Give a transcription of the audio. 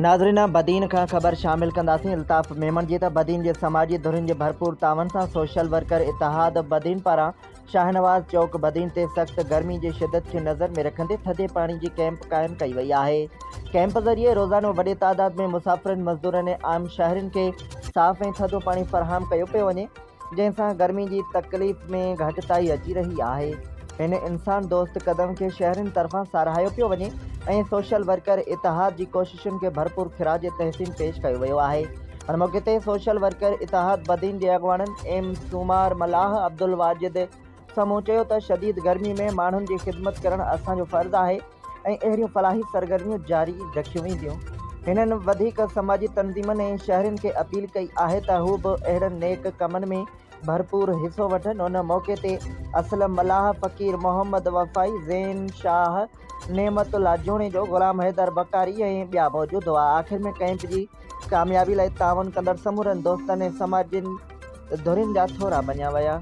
नाज़रीन बदीन का ख़बर शामिल कंदासीं। अल्ताफ़ मेमन जी त बदीन जे समाजी धुरियुनि जे भरपूर तावन सां सोशल वर्कर इतिहाद बदीन पारां शाहनवाज़ चौक बदीन ते सख़्त गर्मी जी शिदत खे नज़र में रखंदे थधे पाणी जी कैंप क़ाइमु कई वई आहे। कैंप ज़रिए रोज़ानो वॾे तादाद में मुसाफ़िरनि मज़दूरनि ऐं आम शहरियुनि खे साफ़ ऐं थधो पाणी फ़राहम कयो पियो वञे, जंहिंसां गर्मी जी तकलीफ़ में घटिताई अची रही आहे। इन इंसान दोस्त कदम के शहरियुनि तरफ़ां साराहियो पियो वञे ऐं सोशल वर्कर इतिहाद जी कोशिशुनि खे भरपूर ख़िराज तहसीन पेश कयो वियो आहे। हुन मौक़े ते सोशल वर्कर इतिहाद बदीन जे अॻुवाणनि एम सूमार मलाह अब्दुल वाजिद समूह चयो त शदीद गर्मी में माण्हुनि जी ख़िदमत करणु असांजो फ़र्ज़ु आहे ऐं अहिड़ियूं फलाही सरगर्मियूं जारी रखियूं वेंदियूं। हिननि वधीक समाजी तंज़ीमनि ऐं शहरियुनि खे अपील कई आहे त हू बि अहिड़नि नेक कमनि में भरपूर हिस्सो वठनि। उन मौक़े ते असलम मलाह, फ़कीर मोहम्मद वफ़ाई, ज़ैन शाह, नेमतुल्ला जोणे जो, ग़ुलाम हैदर बकारी ऐं ॿिया मौजूद हुआ। आख़िर में कैंप जी कामयाबी लाइ तावन कंदड़ समूरनि दोस्तनि ऐं समाजिनि धुरियुनि जा थोरा मञिया विया।